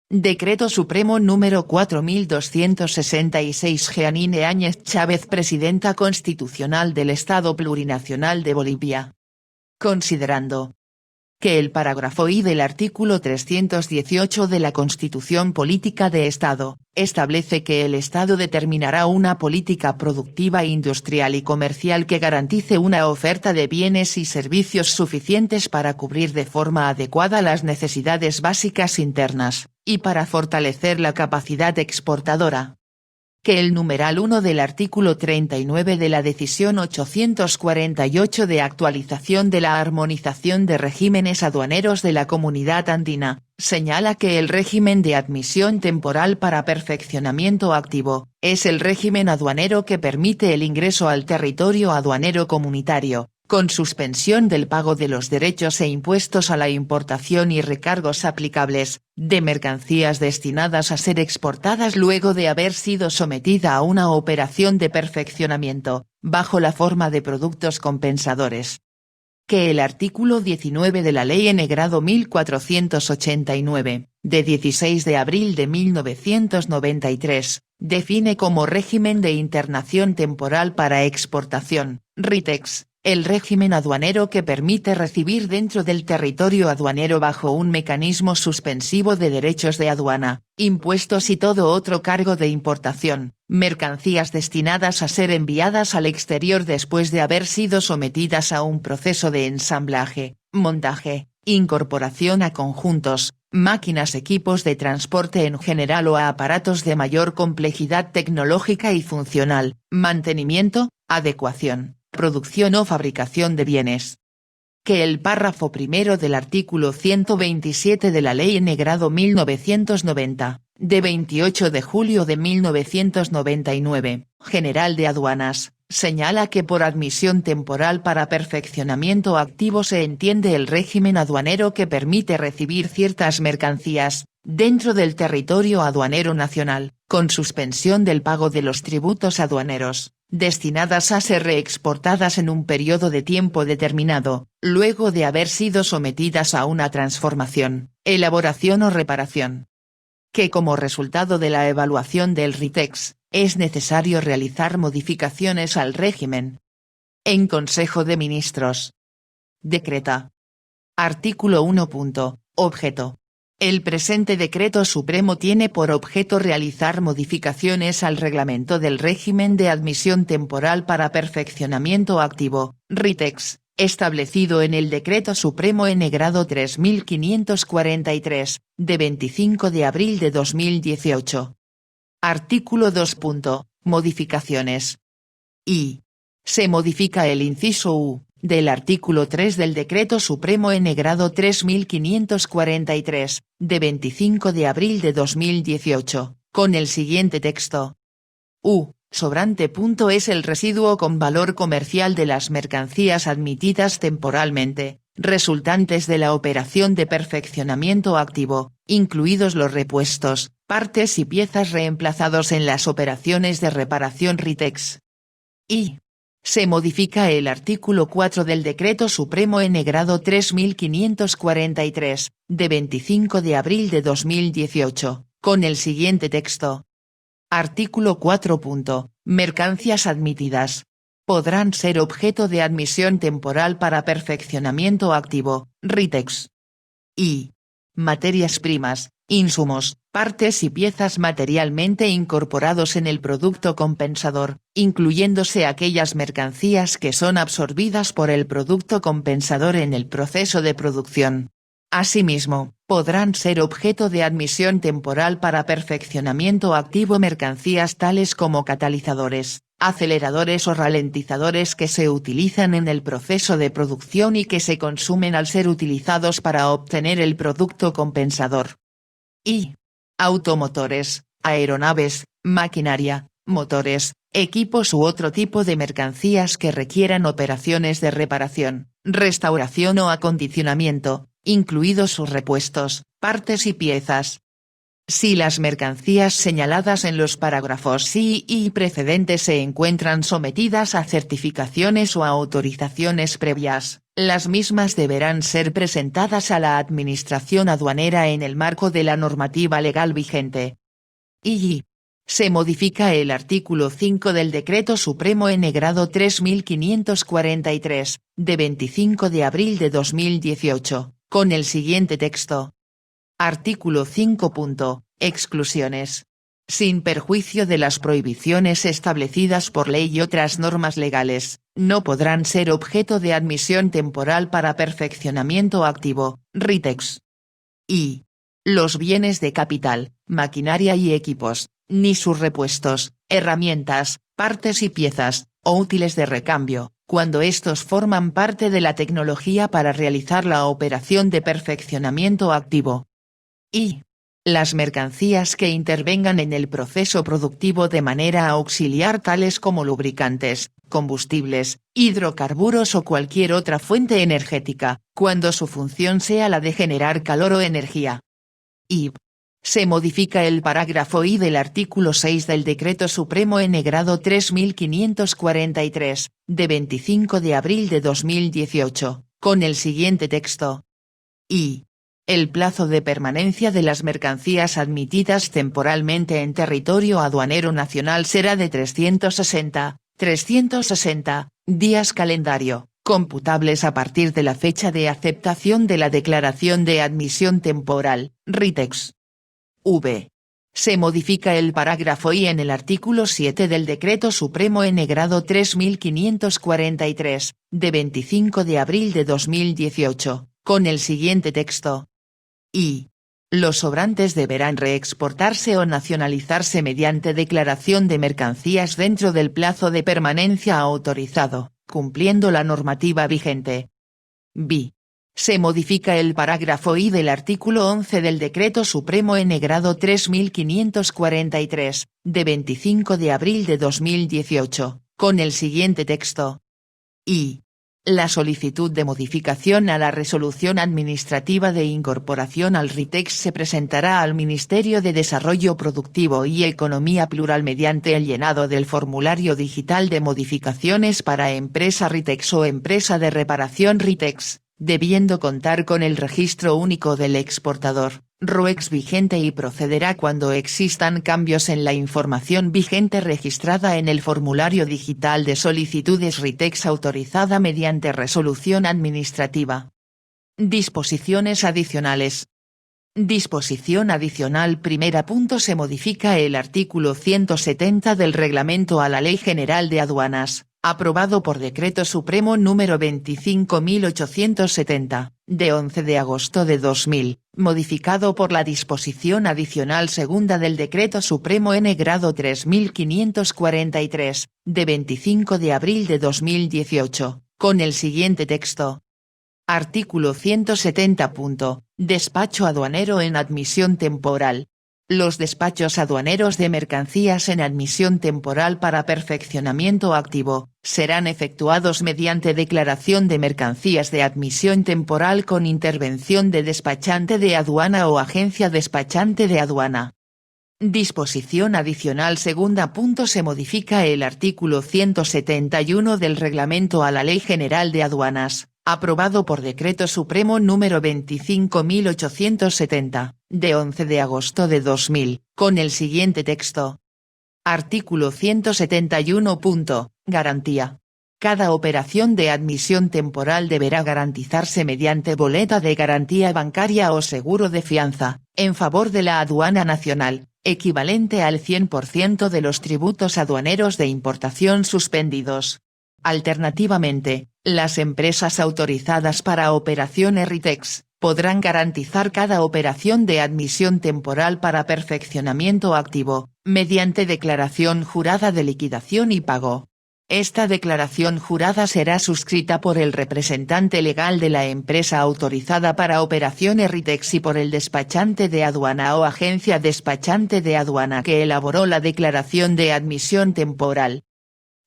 Decreto Supremo número 4266. Jeanine Áñez Chávez, Presidenta Constitucional del Estado Plurinacional de Bolivia. Considerando que el parágrafo I del artículo 318 de la Constitución Política de Estado, establece que el Estado determinará una política productiva industrial y comercial que garantice una oferta de bienes y servicios suficientes para cubrir de forma adecuada las necesidades básicas internas, y para fortalecer la capacidad exportadora. Que el numeral 1 del artículo 39 de la Decisión 848 de actualización de la armonización de regímenes aduaneros de la Comunidad Andina, señala que el régimen de admisión temporal para perfeccionamiento activo, es el régimen aduanero que permite el ingreso al territorio aduanero comunitario, con suspensión del pago de los derechos e impuestos a la importación y recargos aplicables, de mercancías destinadas a ser exportadas luego de haber sido sometida a una operación de perfeccionamiento, bajo la forma de productos compensadores. Que el artículo 19 de la Ley N-Grado 1489, de 16 de abril de 1993, define como régimen de internación temporal para exportación, RITEX, el régimen aduanero que permite recibir dentro del territorio aduanero bajo un mecanismo suspensivo de derechos de aduana, impuestos y todo otro cargo de importación, mercancías destinadas a ser enviadas al exterior después de haber sido sometidas a un proceso de ensamblaje, montaje, incorporación a conjuntos, máquinas, equipos de transporte en general o a aparatos de mayor complejidad tecnológica y funcional, mantenimiento, adecuación, producción o fabricación de bienes. Que el párrafo primero del artículo 127 de la Ley N-Grado 1990, de 28 de julio de 1999, General de Aduanas, señala que por admisión temporal para perfeccionamiento activo se entiende el régimen aduanero que permite recibir ciertas mercancías, dentro del territorio aduanero nacional, con suspensión del pago de los tributos aduaneros, destinadas a ser reexportadas en un periodo de tiempo determinado, luego de haber sido sometidas a una transformación, elaboración o reparación. Que como resultado de la evaluación del RITEX, es necesario realizar modificaciones al régimen. En Consejo de Ministros. Decreta. Artículo 1. Objeto. El presente Decreto Supremo tiene por objeto realizar modificaciones al reglamento del régimen de admisión temporal para perfeccionamiento activo, RITEX, establecido en el Decreto Supremo N-Grado 3543, de 25 de abril de 2018. Artículo 2. Modificaciones. Y. Se modifica el inciso U, del artículo 3 del Decreto Supremo N-Grado 3543, de 25 de abril de 2018, con el siguiente texto. U. Sobrante. Es el residuo con valor comercial de las mercancías admitidas temporalmente, resultantes de la operación de perfeccionamiento activo, incluidos los repuestos, partes y piezas reemplazados en las operaciones de reparación RITEX. Y. Se modifica el artículo 4 del Decreto Supremo N-Grado 3543, de 25 de abril de 2018, con el siguiente texto. Artículo 4. Mercancías admitidas. Podrán ser objeto de admisión temporal para perfeccionamiento activo, RITEX. Y. Materias primas, insumos, partes y piezas materialmente incorporados en el producto compensador, incluyéndose aquellas mercancías que son absorbidas por el producto compensador en el proceso de producción. Asimismo, podrán ser objeto de admisión temporal para perfeccionamiento activo mercancías tales como catalizadores, aceleradores o ralentizadores que se utilizan en el proceso de producción y que se consumen al ser utilizados para obtener el producto compensador. Y. Automotores, aeronaves, maquinaria, motores, equipos u otro tipo de mercancías que requieran operaciones de reparación, restauración o acondicionamiento, incluidos sus repuestos, partes y piezas. Si las mercancías señaladas en los parágrafos sí y precedentes se encuentran sometidas a certificaciones o a autorizaciones previas, las mismas deberán ser presentadas a la Administración Aduanera en el marco de la normativa legal vigente. Y se modifica el artículo 5 del Decreto Supremo N-Grado 3543, de 25 de abril de 2018, con el siguiente texto. Artículo 5. Exclusiones. Sin perjuicio de las prohibiciones establecidas por ley y otras normas legales, no podrán ser objeto de admisión temporal para perfeccionamiento activo, RITEX. Y los bienes de capital, maquinaria y equipos, ni sus repuestos, herramientas, partes y piezas, o útiles de recambio, cuando estos forman parte de la tecnología para realizar la operación de perfeccionamiento activo. Y las mercancías que intervengan en el proceso productivo de manera auxiliar, tales como lubricantes, combustibles, hidrocarburos o cualquier otra fuente energética, cuando su función sea la de generar calor o energía. Y se modifica el parágrafo I del artículo 6 del Decreto Supremo N-Grado 3543, de 25 de abril de 2018, con el siguiente texto. Y el plazo de permanencia de las mercancías admitidas temporalmente en territorio aduanero nacional será de 360 días calendario, computables a partir de la fecha de aceptación de la declaración de admisión temporal, RITEX. Se modifica el parágrafo I en el artículo 7 del Decreto Supremo N-Grado 3543, de 25 de abril de 2018, con el siguiente texto. Y los sobrantes deberán reexportarse o nacionalizarse mediante declaración de mercancías dentro del plazo de permanencia autorizado, cumpliendo la normativa vigente. Se modifica el parágrafo I del artículo 11 del Decreto Supremo N-Grado 3543, de 25 de abril de 2018, con el siguiente texto. Y la solicitud de modificación a la Resolución Administrativa de Incorporación al RITEX se presentará al Ministerio de Desarrollo Productivo y Economía Plural mediante el llenado del formulario digital de modificaciones para empresa RITEX o empresa de reparación RITEX, debiendo contar con el Registro Único del Exportador, RUEX vigente, y procederá cuando existan cambios en la información vigente registrada en el formulario digital de solicitudes RITEX autorizada mediante resolución administrativa. Disposiciones adicionales. Disposición adicional primera. Se modifica el artículo 170 del Reglamento a la Ley General de Aduanas, aprobado por Decreto Supremo número 25.870, de 11 de agosto de 2000, modificado por la disposición adicional segunda del Decreto Supremo N-Grado 3543, de 25 de abril de 2018, con el siguiente texto. Artículo 170. Despacho aduanero en admisión temporal. Los despachos aduaneros de mercancías en admisión temporal para perfeccionamiento activo, serán efectuados mediante declaración de mercancías de admisión temporal con intervención de despachante de aduana o agencia despachante de aduana. Disposición adicional segunda. Se modifica el artículo 171 del Reglamento a la Ley General de Aduanas, aprobado por Decreto Supremo número 25.870, de 11 de agosto de 2000, con el siguiente texto. Artículo 171. Garantía. Cada operación de admisión temporal deberá garantizarse mediante boleta de garantía bancaria o seguro de fianza, en favor de la aduana nacional, equivalente al 100% de los tributos aduaneros de importación suspendidos. Alternativamente, las empresas autorizadas para operaciones RITEX, podrán garantizar cada operación de admisión temporal para perfeccionamiento activo, mediante declaración jurada de liquidación y pago. Esta declaración jurada será suscrita por el representante legal de la empresa autorizada para operaciones RITEX y por el despachante de aduana o agencia despachante de aduana que elaboró la declaración de admisión temporal.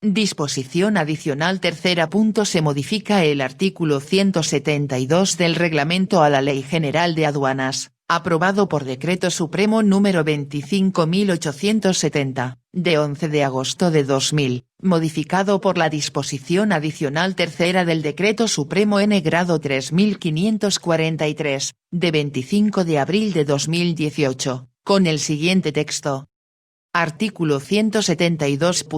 Disposición adicional tercera. Se modifica el artículo 172 del Reglamento a la Ley General de Aduanas, Aprobado por Decreto Supremo número 25.870, de 11 de agosto de 2000, modificado por la disposición adicional tercera del Decreto Supremo N grado 3543, de 25 de abril de 2018, con el siguiente texto. Artículo 172.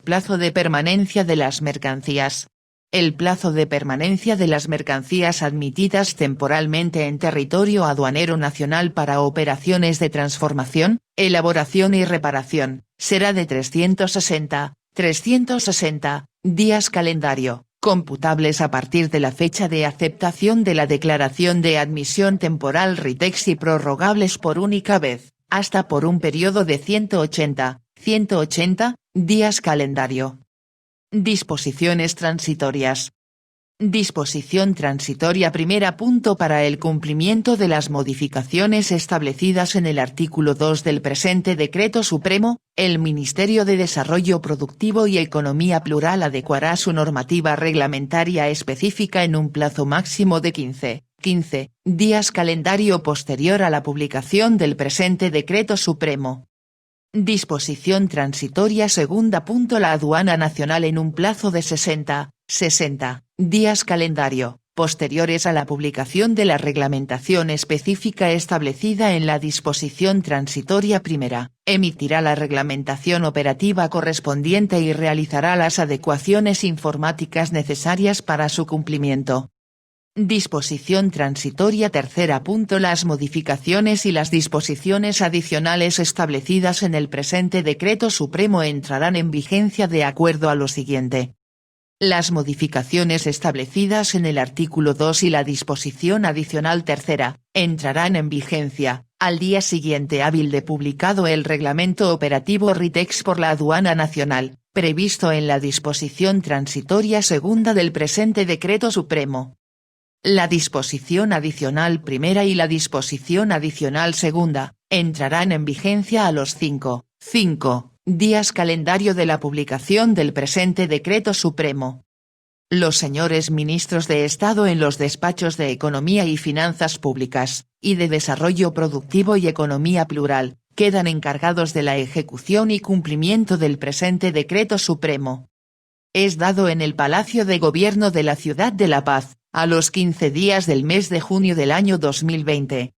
Plazo de permanencia de las mercancías. El plazo de permanencia de las mercancías admitidas temporalmente en territorio aduanero nacional para operaciones de transformación, elaboración y reparación, será de 360 días calendario, computables a partir de la fecha de aceptación de la declaración de admisión temporal RITEX y prorrogables por única vez, hasta por un periodo de 180 días calendario. Disposiciones transitorias. Disposición transitoria primera. Para el cumplimiento de las modificaciones establecidas en el artículo 2 del presente Decreto Supremo, el Ministerio de Desarrollo Productivo y Economía Plural adecuará su normativa reglamentaria específica en un plazo máximo de 15 días calendario posterior a la publicación del presente Decreto Supremo. Disposición transitoria segunda. La Aduana Nacional en un plazo de 60 días calendario, posteriores a la publicación de la reglamentación específica establecida en la disposición transitoria primera, emitirá la reglamentación operativa correspondiente y realizará las adecuaciones informáticas necesarias para su cumplimiento. Disposición transitoria tercera. Las modificaciones y las disposiciones adicionales establecidas en el presente Decreto Supremo entrarán en vigencia de acuerdo a lo siguiente. Las modificaciones establecidas en el artículo 2 y la disposición adicional tercera, entrarán en vigencia, al día siguiente hábil de publicado el Reglamento Operativo RITEX por la Aduana Nacional, previsto en la disposición transitoria segunda del presente Decreto Supremo. La disposición adicional primera y la disposición adicional segunda, entrarán en vigencia a los 5 días calendario de la publicación del presente Decreto Supremo. Los señores ministros de Estado en los despachos de Economía y Finanzas Públicas, y de Desarrollo Productivo y Economía Plural, quedan encargados de la ejecución y cumplimiento del presente Decreto Supremo. Es dado en el Palacio de Gobierno de la Ciudad de La Paz, a los 15 días del mes de junio del año 2020.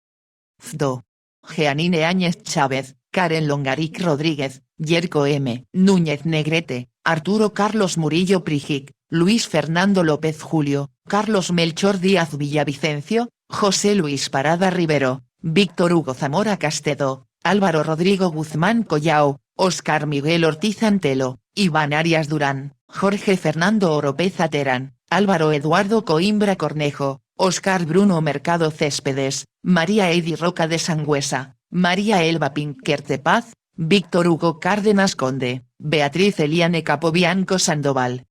FDO. Jeanine Áñez Chávez, Karen Longaric Rodríguez, Yerko M. Núñez Negrete, Arturo Carlos Murillo Prijic, Luis Fernando López Julio, Carlos Melchor Díaz Villavicencio, José Luis Parada Rivero, Víctor Hugo Zamora Castedo, Álvaro Rodrigo Guzmán Collao, Óscar Miguel Ortiz Antelo, Iván Arias Durán, Jorge Fernando Oropeza Terán, Álvaro Eduardo Coimbra Cornejo, Óscar Bruno Mercado Céspedes, María Edi Roca de Sangüesa, María Elba Pinquerte Paz, Víctor Hugo Cárdenas Conde, Beatriz Eliane Capobianco Sandoval,